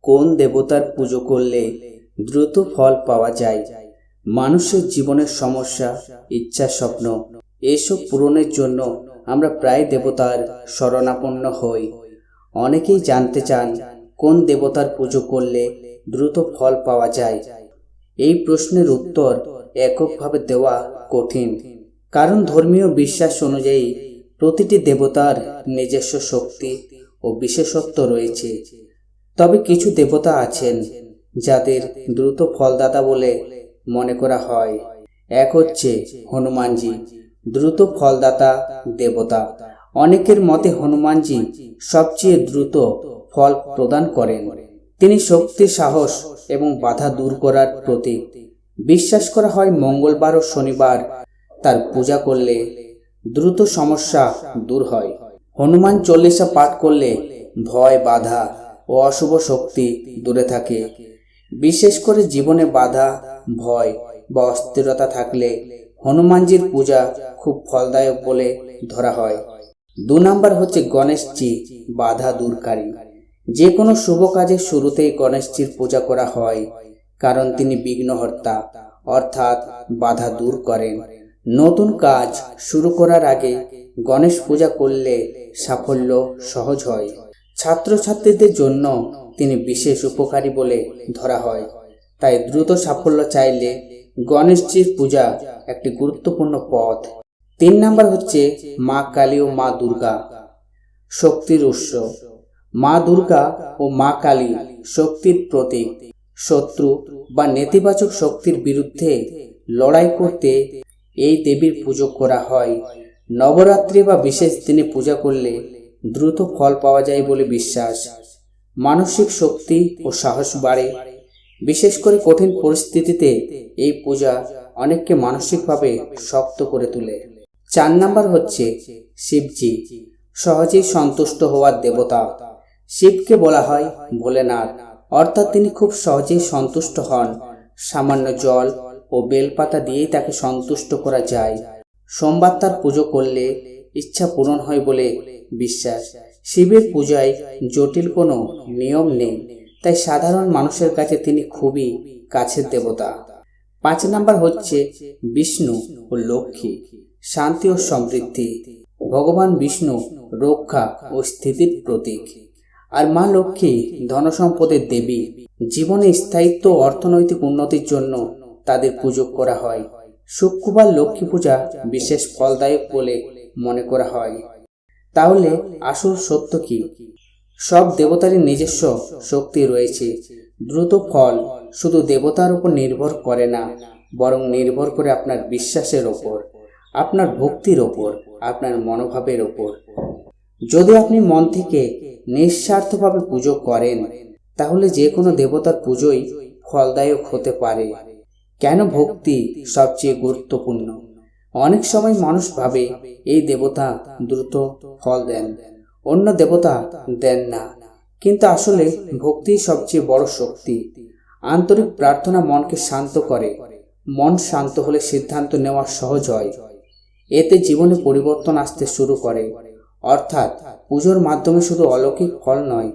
কোন দেবতার পুজো করলে দ্রুত ফল পাওয়া যায়? মানুষের জীবনের সমস্যা, ইচ্ছা, স্বপ্ন এসব পূরণের জন্য আমরা প্রায় দেবতার শরণাপন্ন হই। অনেকেই জানতে চান কোন দেবতার পুজো করলে দ্রুত ফল পাওয়া যায়। এই প্রশ্নের উত্তর এককভাবে দেওয়া কঠিন, কারণ ধর্মীয় বিশ্বাস অনুযায়ী প্রতিটি দেবতার নিজস্ব শক্তি ও বিশেষত্ব রয়েছে। তবে কিছু দেবতা আছেন যাদের দ্রুত ফলদাতা বলে মনে করা হয়। এক হচ্ছে হনুমানজি, দ্রুত ফলদাতা দেবতা। অনেকের মতে হনুমানজি সবচেয়ে দ্রুত ফল প্রদান করেন। তিনি শক্তি, সাহস এবং বাধা দূর করার প্রতীক। বিশ্বাস করা হয় মঙ্গলবার ও শনিবার তার পূজা করলে দ্রুত সমস্যা দূর হয়। হনুমান চল্লিশা পাঠ করলে ভয়, বাধা ও অশুভ শক্তি দূরে থাকে। বিশেষ করে জীবনে বাধা, ভয় বা অস্থিরতা থাকলে হনুমানজির পূজা খুব ফলদায়ক বলে ধরা হয়। 2 নাম্বার হচ্ছে গণেশজি, বাধা দূরকারী। যে কোনো শুভ কাজের শুরুতেই গণেশজির পূজা করা হয়, কারণ তিনি বিঘ্নহর্তা অর্থাৎ বাধা দূর করেন। নতুন কাজ শুরু করার আগে গণেশ পূজা করলে সাফল্য সহজ হয়। ছাত্রছাত্রীদের জন্য তিনি বিশেষ উপকারী বলে ধরা হয়। তাই দ্রুত সাফল্য চাইলে গণেশজির পূজা একটি গুরুত্বপূর্ণ পথ। 3 নাম্বার হচ্ছে মা কালী ও মা দুর্গা, শক্তির উৎস। মা দুর্গা ও মা কালী শক্তির প্রতীক। শত্রু বা নেতিবাচক শক্তির বিরুদ্ধে লড়াই করতে এই দেবীর পুজো করা হয়। নবরাত্রি বা বিশেষ দিনে পূজা করলে দ্রুত ফল পাওয়া যায় বলে বিশ্বাস। মানসিক শক্তি ও সাহস বাড়ে। বিশেষ করে কঠিন পরিস্থিতিতে এই পূজা অনেককে মানসিকভাবে শক্ত করে তোলে। 4 নাম্বার হচ্ছে শিবজি, সহজেই সন্তুষ্ট হওয়ার দেবতা। শিবকে বলা হয় ভোলেনাথ, অর্থাৎ তিনি খুব সহজেই সন্তুষ্ট হন। সামান্য জল ও বেলপাতা দিয়েই তাকে সন্তুষ্ট করা যায়। সোমবার তার পুজো করলে ইচ্ছা পূরণ হয় বলে বিশ্বাস। শিবের পূজায় জটিল কোনো নিয়ম নেই, তাই সাধারণ মানুষের কাছে তিনি খুবই কাছের দেবতা। 5 নাম্বার হচ্ছে বিষ্ণু ও লক্ষ্মী, শান্তি ও সমৃদ্ধি। ভগবান বিষ্ণু রক্ষা ও স্থিতির প্রতীক, আর মা লক্ষ্মী ধনসম্পদের দেবী। জীবনে স্থায়িত্ব ও অর্থনৈতিক উন্নতির জন্য তাদের পুজো করা হয়। শুক্রবার লক্ষ্মী পূজা বিশেষ ফলদায়ক বলে মনে করা হয়। তাহলে আসল সত্য কি? সব দেবতারই নিজস্ব শক্তি রয়েছে। দ্রুত ফল শুধু দেবতার উপর নির্ভর করে না, বরং নির্ভর করে আপনার বিশ্বাসের ওপর, আপনার ভক্তির ওপর, আপনার মনোভাবের ওপর। যদি আপনি মন থেকে নিঃস্বার্থভাবে পুজো করেন, তাহলে যে কোনো দেবতার পুজোই ফলদায়ক হতে পারে। কেন ভক্তি সবচেয়ে গুরুত্বপূর্ণ? অনেক সময় মানুষ ভাবে এই দেবতা দ্রুত ফল দেন, অন্য দেবতা দেন না, কিন্তু আসলে ভক্তি সবচেয়ে বড় শক্তি। আন্তরিক প্রার্থনা মনকে শান্ত করে। মন শান্ত হলে সিদ্ধান্ত নেওয়া সহজ হয়। এতে জীবনে পরিবর্তন আসতে শুরু করে। অর্থাৎ পুজোর মাধ্যমে শুধু অলৌকিক ফল নয়,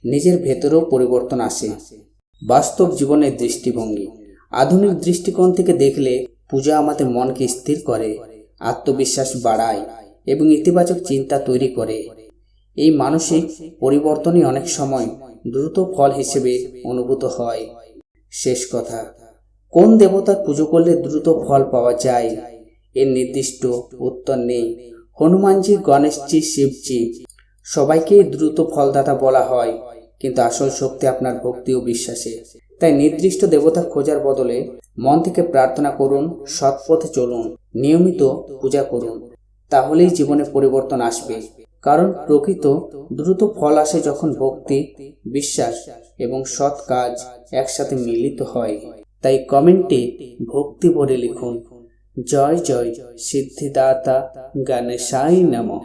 নিজের ভেতরেও পরিবর্তন আসে। বাস্তব জীবনের দৃষ্টিভঙ্গি। আধুনিক দৃষ্টিকোণ থেকে দেখলে পূজা আমাদের মনকে স্থির করে, আত্মবিশ্বাস বাড়ায় এবং ইতিবাচক চিন্তা তৈরি করে। এই মানসিক পরিবর্তনই অনেক সময় দ্রুত ফল হিসেবে অনুভূত হয়। শেষ কথা, কোন দেবতার পুজো করলে দ্রুত ফল পাওয়া যায় এর নির্দিষ্ট উত্তর নেই। হনুমানজি, গণেশজি, শিবজি সবাইকেই দ্রুত ফলদাতা বলা হয়, কিন্তু আসল শক্তি আপনার ভক্তি ও বিশ্বাসে। তাই নির্দিষ্ট দেবতা খোঁজার বদলে মন থেকে প্রার্থনা করুন, সৎ পথে চলুন, নিয়মিত পূজা করুন। তাহলেই জীবনে পরিবর্তন আসবে। কারণ প্রকৃত দ্রুত ফল আসে যখন ভক্তি, বিশ্বাস এবং সৎ কাজ একসাথে মিলিত হয়। তাই কমেন্টে ভক্তি ভরে লিখুন, জয় জয় সিদ্ধিদাতা গণেশায় নমঃ।